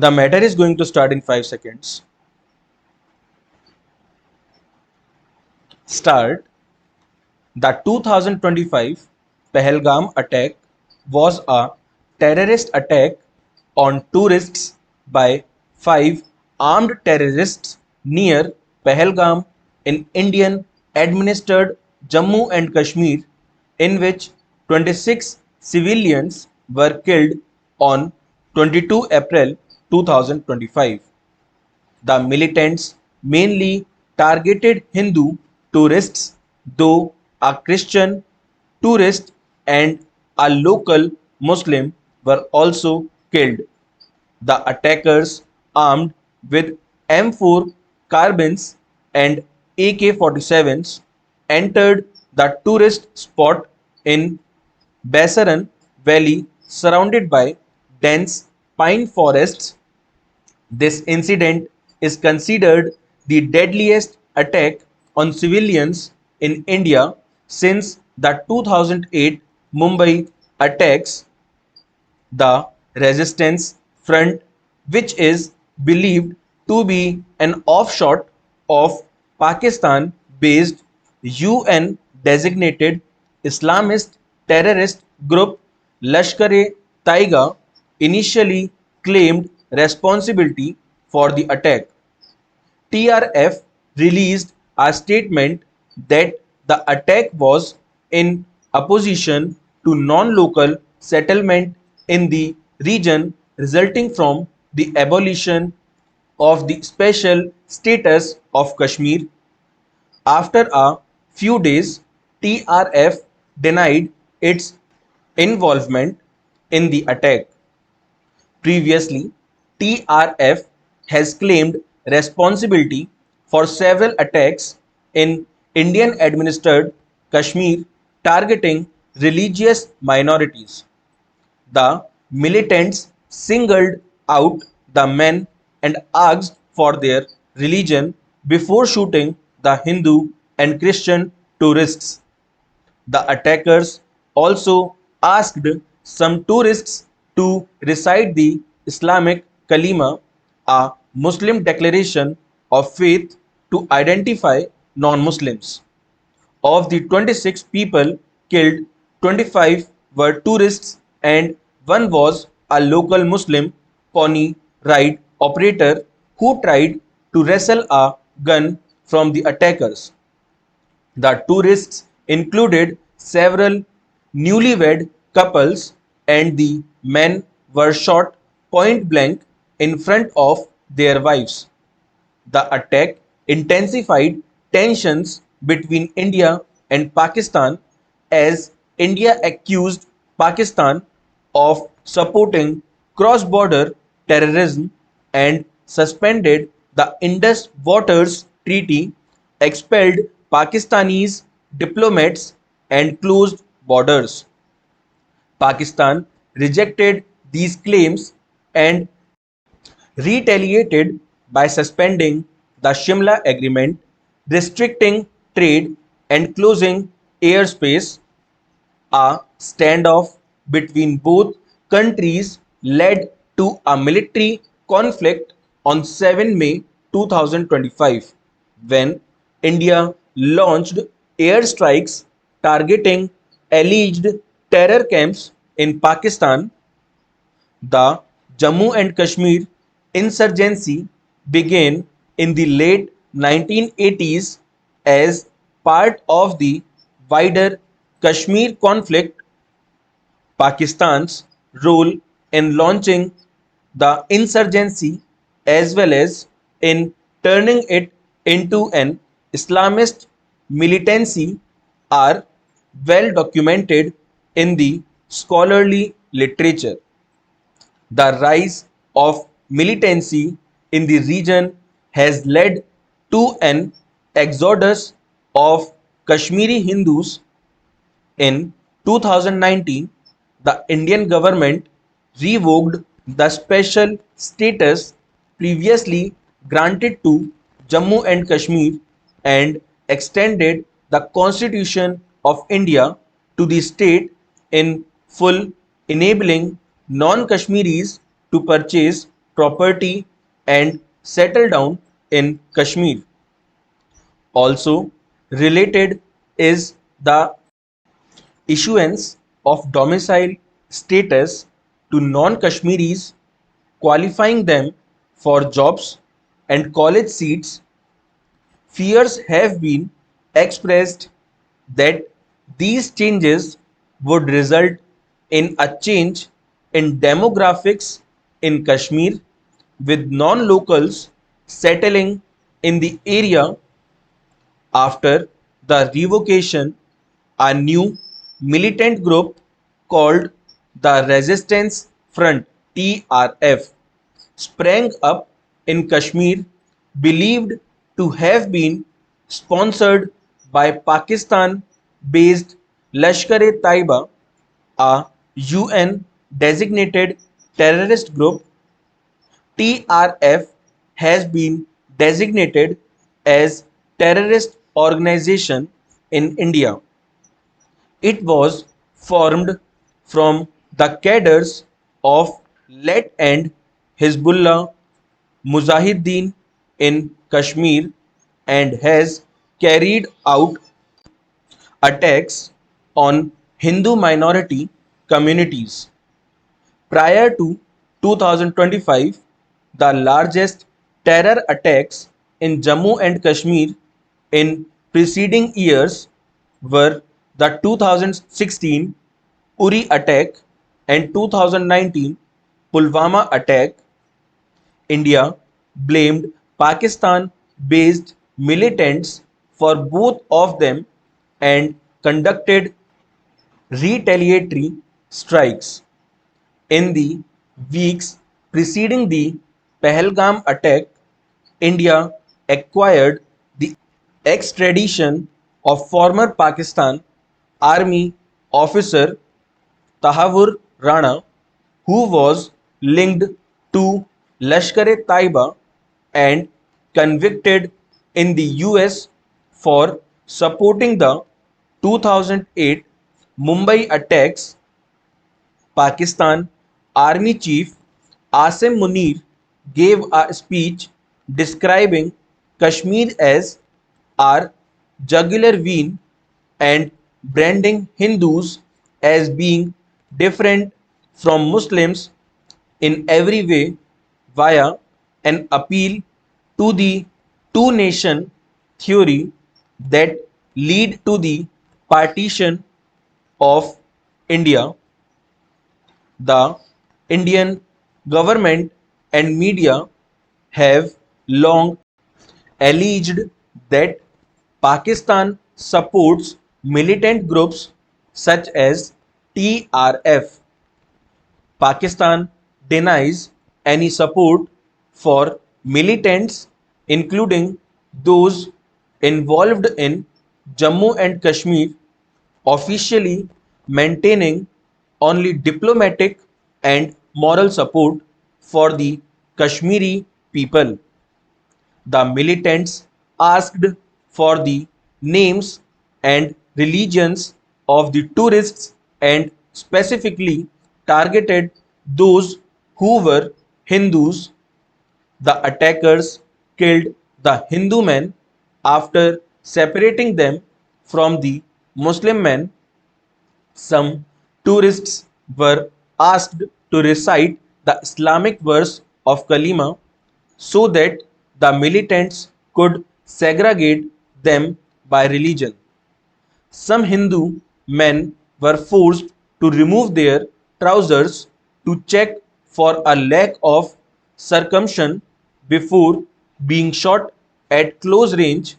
The matter is going to start in 5 seconds. Start. The 2025 Pahalgam attack was a terrorist attack on tourists by 5 armed terrorists near Pahalgam in Indian administered Jammu and Kashmir, in which 26 civilians were killed on 22 April 2025. The militants mainly targeted Hindu tourists, though a Christian tourist and a local Muslim were also killed. The attackers, armed with M4 carbines and AK-47s, entered the tourist spot in Basaran Valley surrounded by dense pine forests. This incident is considered the deadliest attack on civilians in India since the 2008 Mumbai attacks. The Resistance Front, which is believed to be an offshoot of Pakistan-based UN-designated Islamist terrorist group Lashkar-e-Taiba, initially claimed responsibility for the attack. TRF released a statement that the attack was in opposition to non-local settlement in the region resulting from the abolition of the special status of Kashmir. After a few days, TRF denied its involvement in the attack. Previously, TRF has claimed responsibility for several attacks in Indian-administered Kashmir targeting religious minorities. The militants singled out the men and asked for their religion before shooting the Hindu and Christian tourists. The attackers also asked some tourists to recite the Islamic Kalima, a Muslim declaration of faith, to identify non-Muslims. Of the 26 people killed, 25 were tourists and one was a local Muslim pony ride operator who tried to wrestle a gun from the attackers. The tourists included several newlywed couples and the men were shot point blank in front of their wives. The attack intensified tensions between India and Pakistan as India accused Pakistan of supporting cross-border terrorism and suspended the Indus Waters Treaty, expelled Pakistanis diplomats and closed borders. Pakistan rejected these claims and retaliated by suspending the Shimla Agreement, restricting trade and closing airspace. A standoff between both countries led to a military conflict on 7 May 2025 when India launched airstrikes targeting alleged terror camps in Pakistan. The Jammu and Kashmir insurgency began in the late 1980s as part of the wider Kashmir conflict. Pakistan's role in launching the insurgency as well as in turning it into an Islamist militancy are well documented in the scholarly literature. The rise of militancy in the region has led to an exodus of Kashmiri Hindus. In 2019, the Indian government revoked the special status previously granted to Jammu and Kashmir and extended the Constitution of India to the state in full, enabling non-Kashmiris to purchase property and settle down in Kashmir. Also related is the issuance of domicile status to non-Kashmiris, qualifying them for jobs and college seats. Fears have been expressed that these changes would result in a change in demographics in Kashmir, with non-locals settling in the area. After the revocation, a new militant group called the Resistance Front (TRF) sprang up in Kashmir, believed to have been sponsored by Pakistan-based Lashkar-e-Taiba, a UN designated terrorist group. TRF has been designated as terrorist organization in India. It was formed from the cadres of Let and Hizbullah Mujahideen in Kashmir and has carried out attacks on Hindu minority communities. Prior to 2025, the largest terror attacks in Jammu and Kashmir in preceding years were the 2016 Uri attack and 2019 Pulwama attack. India blamed Pakistan-based militants for both of them and conducted retaliatory strikes. In the weeks preceding the Pahalgam attack, India acquired the extradition of former Pakistan Army officer Tahavur Rana, who was linked to Lashkar-e-Taiba and convicted in the US for supporting the 2008 Mumbai attacks. Pakistan Army Chief Asim Munir gave a speech describing Kashmir as our jugular vein and branding Hindus as being different from Muslims in every way via an appeal to the two-nation theory that led to the partition of India. The Indian government and media have long alleged that Pakistan supports militant groups such as TRF. Pakistan denies any support for militants, including those involved in Jammu and Kashmir, officially maintaining only diplomatic and moral support for the Kashmiri people. The militants asked for the names and religions of the tourists and specifically targeted those who were Hindus. The attackers killed the Hindu men after separating them from the Muslim men. Some tourists were asked to recite the Islamic verse of Kalima so that the militants could segregate them by religion. Some Hindu men were forced to remove their trousers to check for a lack of circumcision before being shot at close range.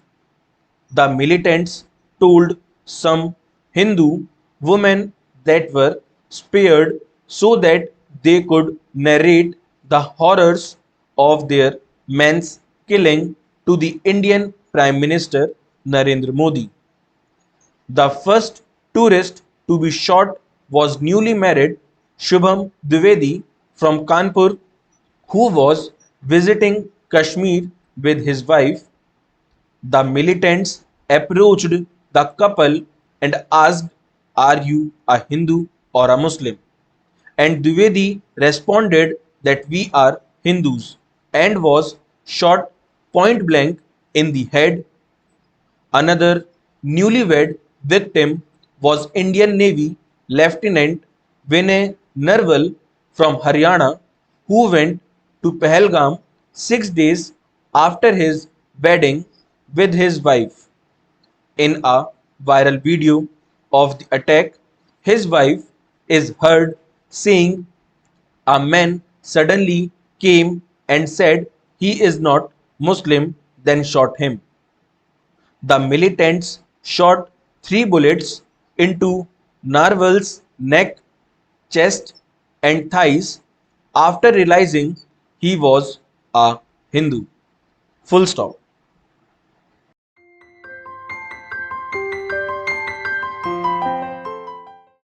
The militants told some Hindu women that were spared so that they could narrate the horrors of their men's killing to the Indian Prime Minister Narendra Modi. The first tourist to be shot was newly married Shubham Dwivedi from Kanpur, who was visiting Kashmir with his wife. The militants approached the couple and asked, "Are you a Hindu or a Muslim?" And Dwivedi responded that we are Hindus and was shot point blank in the head. Another newlywed victim was Indian Navy Lieutenant Vinay Narwal from Haryana, who went to Pahalgam 6 days after his wedding with his wife. In a viral video of the attack, his wife is heard saying a man suddenly came and said he is not Muslim, then shot him. The militants shot 3 bullets into Narwal's neck, chest, and thighs after realizing he was a Hindu. Full stop.